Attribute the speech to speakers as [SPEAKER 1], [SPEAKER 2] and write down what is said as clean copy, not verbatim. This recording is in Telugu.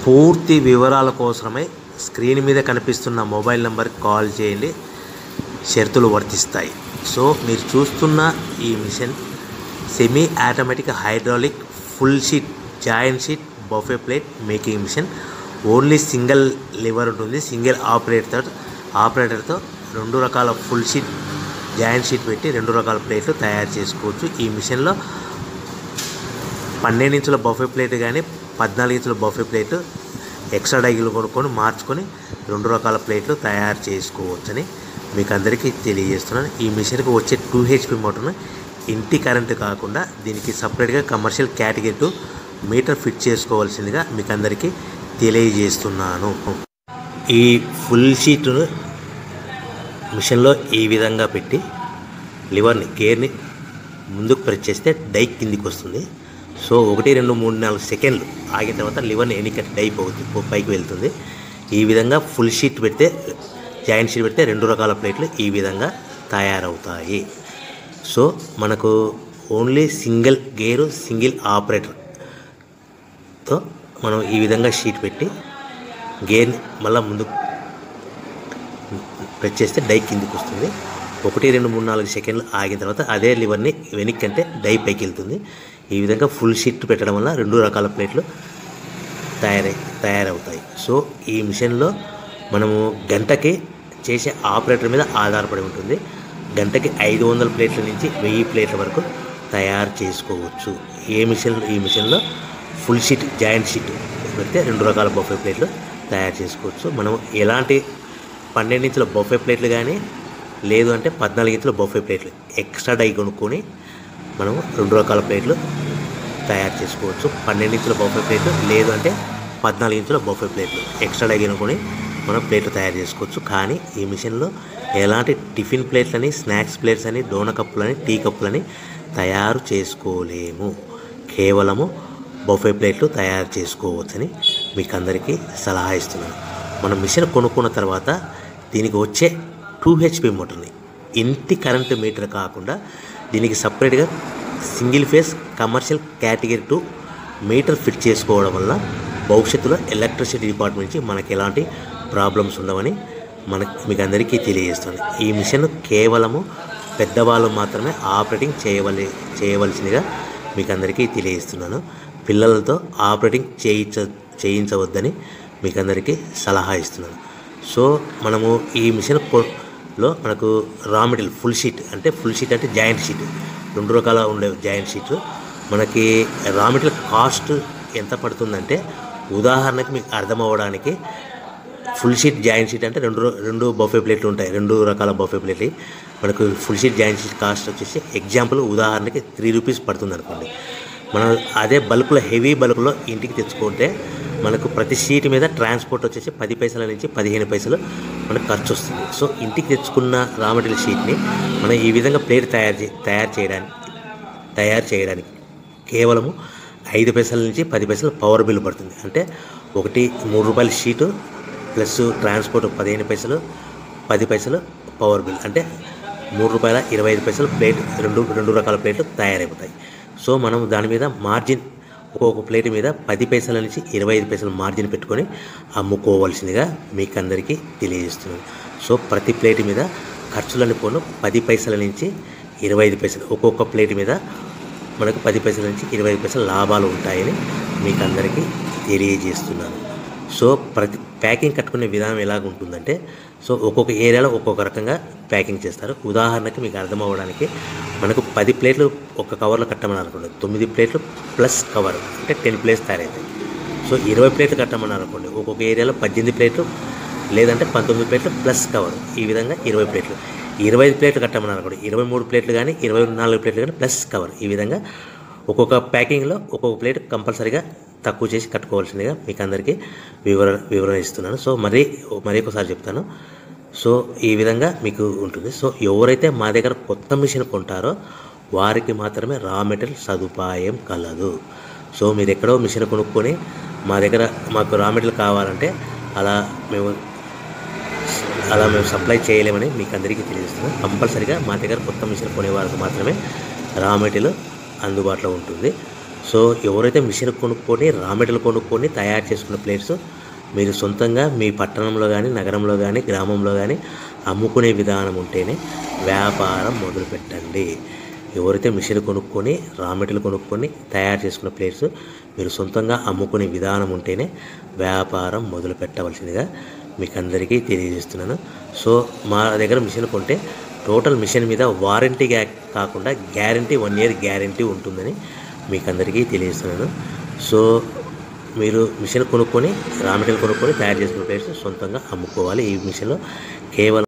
[SPEAKER 1] పూర్తి వివరాల కోసమై స్క్రీన్ మీద కనిపిస్తున్న మొబైల్ నెంబర్కి కాల్ చేయండి. షరతులు వర్తిస్తాయి. సో మీరు చూస్తున్న ఈ machine semi automatic hydraulic full sheet joint sheet buffet plate making machine. Only single lever ఉంటుంది. సింగిల్ ఆపరేటర్తో 2 రకాల ఫుల్ షీట్ జాయింట్ షీట్ పెట్టి 2 రకాల ప్లేట్లు తయారు చేసుకోవచ్చు. ఈ మిషన్లో 12 ఇంచుల బఫే ప్లేట్ కానీ 14 ఇంచుల బఫే ప్లేట్ ఎక్స్ట్రా డైగులు కొనుక్కొని మార్చుకొని 2 రకాల ప్లేట్లు తయారు చేసుకోవచ్చని మీకు అందరికీ తెలియజేస్తున్నాను. ఈ మిషన్కి వచ్చే 2 HP మోటార్ను ఇంటి కరెంటు కాకుండా దీనికి సపరేట్గా కమర్షియల్ కేటగిరీ 2 మీటర్ ఫిట్ చేసుకోవాల్సిందిగా మీకు అందరికీ తెలియజేస్తున్నాను. ఈ ఫుల్ షీట్ను మిషన్లో ఈ విధంగా పెట్టి లివర్ని గేర్ని ముందుకు ప్రెస్ చేస్తే డై కిందికి వస్తుంది. సో 1 2 3 4 సెకండ్లు ఆగిన తర్వాత లివర్ని ఎన్నికట్టి డై పైకి వెళ్తుంది. ఈ విధంగా ఫుల్ షీట్ పెడితే జాయింట్ షీట్ పెడితే 2 రకాల ప్లేట్లు ఈ విధంగా తయారవుతాయి. సో మనకు ఓన్లీ సింగిల్ గేరు సింగిల్ ఆపరేటర్తో మనం ఈ విధంగా షీట్ పెట్టి గేర్ని మళ్ళీ ముందుకు ప్రెస్ చేస్తే డై కిందికి వస్తుంది. 1 2 3 4 సెకండ్లు ఆగిన తర్వాత అదే లివర్ని వెనక్కి అంటే డై పైకి వెళ్తుంది. ఈ విధంగా ఫుల్ షీట్ పెట్టడం వల్ల 2 రకాల ప్లేట్లు తయారవుతాయి. సో ఈ మిషన్లో మనము గంటకి చేసే ఆపరేటర్ మీద ఆధారపడి ఉంటుంది. గంటకి 500 ప్లేట్ల నుంచి 1000 ప్లేట్ల వరకు తయారు చేసుకోవచ్చు. ఈ మిషన్లో ఫుల్ షీట్ జాయింట్ షీట్ పెడితే 2 రకాల బఫే ప్లేట్లు తయారు చేసుకోవచ్చు. మనం ఎలాంటి 12 ఇంచుల బఫే ప్లేట్లు కానీ లేదు అంటే 14 ఇంచుల బఫే ప్లేట్లు ఎక్స్ట్రా డై కొనుక్కొని మనం 2 రకాల ప్లేట్లు తయారు చేసుకోవచ్చు. 12 ఇంచుల బఫే ప్లేట్లు లేదు అంటే 14 ఇంచుల బఫే ప్లేట్లు ఎక్స్ట్రా డై కొనుక్కొని మనం ప్లేట్లు తయారు చేసుకోవచ్చు. కానీ ఈ మిషన్లో ఎలాంటి టిఫిన్ ప్లేట్లని స్నాక్స్ ప్లేట్స్ అని డోన కప్పులని టీ కప్పులని తయారు చేసుకోలేము. కేవలము బఫే ప్లేట్లు తయారు చేసుకోవచ్చని మీకు అందరికీ సలహా ఇస్తున్నాను. మనం మిషన్ కొనుక్కున్న తర్వాత దీనికి వచ్చే 2 HP మోటార్ని ఇంటి కరెంటు మీటర్ కాకుండా దీనికి సపరేట్గా single phase commercial category 2 metre fit చేసుకోవడం వల్ల భవిష్యత్తులో ఎలక్ట్రిసిటీ డిపార్ట్మెంట్ నుంచి మనకి ఎలాంటి ప్రాబ్లమ్స్ ఉండవని మీకు అందరికీ తెలియజేస్తుంది. ఈ మిషన్ కేవలము పెద్దవాళ్ళు మాత్రమే ఆపరేటింగ్ చేయవలసిందిగా మీకు అందరికీ తెలియజేస్తున్నాను. పిల్లలతో ఆపరేటింగ్ చేయించవద్దని మీకు అందరికీ సలహా ఇస్తున్నాను. సో మనము ఈ మిషన్లో మనకు రా మెటీరియల్ ఫుల్ షీట్ అంటే జాయింట్ షీట్ 2 రకాల ఉండే జాయింట్ షీట్ మనకి రా మెటీరియల్ కాస్ట్ ఎంత పడుతుందంటే ఉదాహరణకి మీకు అర్థం అవ్వడానికి ఫుల్ షీట్ జాయింట్ షీట్ అంటే 2 బఫే ప్లేట్లు ఉంటాయి. 2 రకాల బఫే ప్లేట్లు మనకు full sheet joint sheet cost వచ్చేసి ఎగ్జాంపుల్ ఉదాహరణకి 3 రూపీస్ పడుతుంది అనుకోండి. మనం అదే బల్క్లో హెవీ బల్క్లో ఇంటికి తెచ్చుకుంటే మనకు ప్రతి షీట్ మీద ట్రాన్స్పోర్ట్ వచ్చేసి 10 పైసల నుంచి 15 పైసలు మనకు ఖర్చు వస్తుంది. సో ఇంటికి తెచ్చుకున్న రా మెటీరియల్ షీట్ని మనం ఈ విధంగా ప్లేట్ తయారు చేయడానికి కేవలము 5 పైసల నుంచి 10 పైసలు పవర్ బిల్ పడుతుంది. అంటే ఒకటి 3 రూపాయల షీటు ప్లస్ ట్రాన్స్పోర్ట్ 15 పైసలు 10 పైసలు పవర్ బిల్ అంటే 3 రూపాయల 25 పైసలు ప్లేట్ 2 రకాల ప్లేట్లు తయారైపోతాయి. సో మనం దాని మీద మార్జిన్ ఒక్కొక్క ప్లేట్ మీద 10 పైసల నుంచి 25 పైసలు మార్జిన్ పెట్టుకొని అమ్ముకోవాల్సిందిగా మీకు అందరికీ తెలియజేస్తున్నాను. సో ప్రతి ప్లేట్ మీద ఖర్చులని పోను 10 పైసల నుంచి 25 పైసలు ఒక్కొక్క ప్లేట్ మీద మనకు 10 పైసల నుంచి 25 పైసలు లాభాలు ఉంటాయని మీకు అందరికీ తెలియజేస్తున్నాను. సో ప్రతి ప్యాకింగ్ కట్టుకునే విధానం ఎలాగ ఉంటుందంటే సో ఒక్కొక్క ఏరియాలో ఒక్కొక్క రకంగా ప్యాకింగ్ చేస్తారు. ఉదాహరణకి మీకు అర్థం అవ్వడానికి మనకు 10 ప్లేట్లు ఒక కవర్లో కట్టమని అనుకోండి 9 ప్లేట్లు ప్లస్ కవర్ అంటే 10 ప్లేట్స్ తయారవుతాయి. సో 20 ప్లేట్లు కట్టమని అనుకోండి ఒక్కొక్క ఏరియాలో 18 ప్లేట్లు లేదంటే 19 ప్లేట్లు ప్లస్ కవర్ ఈ విధంగా 20 ప్లేట్లు. 25 ప్లేట్లు కట్టమని అనుకోండి 23 ప్లేట్లు కానీ 24 ప్లేట్లు కానీ ప్లస్ కవర్ ఈ విధంగా ఒక్కొక్క ప్యాకింగ్లో ఒక్కొక్క ప్లేట్ కంపల్సరీగా తక్కువ చేసి కట్టుకోవాల్సిందిగా మీకు అందరికీ వివరణ ఇస్తున్నాను. సో మరీ ఒకసారి చెప్తాను. సో ఈ విధంగా మీకు ఉంటుంది. సో ఎవరైతే మా దగ్గర కొత్త మిషన్ కొంటారో వారికి మాత్రమే రా మెటీరియల్ సదుపాయం కలదు. సో మీరు ఎక్కడో మిషన్ కొనుక్కొని మాకు రా మెటీరియల్ కావాలంటే అలా మేము సప్లై చేయలేమని మీకు అందరికీ తెలియజేస్తున్నాం. కంపల్సరీగా మా దగ్గర కొత్త మిషన్ కొనే వారికి మాత్రమే రా మెటీరియల్ అందుబాటులో ఉంటుంది. సో ఎవరైతే మిషన్ కొనుక్కొని రా మెటీరియల్ కొనుక్కొని తయారు చేసుకున్న ప్లేట్స్ మీరు సొంతంగా మీ పట్టణంలో కానీ నగరంలో కానీ గ్రామంలో కానీ అమ్ముకునే విధానం ఉంటేనే వ్యాపారం మొదలుపెట్టండి. ఎవరైతే మిషన్ కొనుక్కొని రా మెటీరియల్ కొనుక్కొని తయారు చేసుకున్న ప్లేట్స్ మీరు సొంతంగా అమ్ముకునే విధానం ఉంటేనే వ్యాపారం మొదలు పెట్టవలసిందిగా మీకు అందరికీ తెలియజేస్తున్నాను. సో మా దగ్గర మిషన్ కొంటే టోటల్ మిషన్ మీద వారంటీ కాకుండా గ్యారంటీ 1 year గ్యారంటీ ఉంటుందని మీకు అందరికీ తెలియజేస్తున్నాను. సో మీరు మిషన్ కొనుక్కొని రా మెటీరియల్ కొనుక్కొని తయారు చేసుకున్న ప్లేట్స్ సొంతంగా అమ్ముకోవాలి. ఈ మిషన్లో కేవలం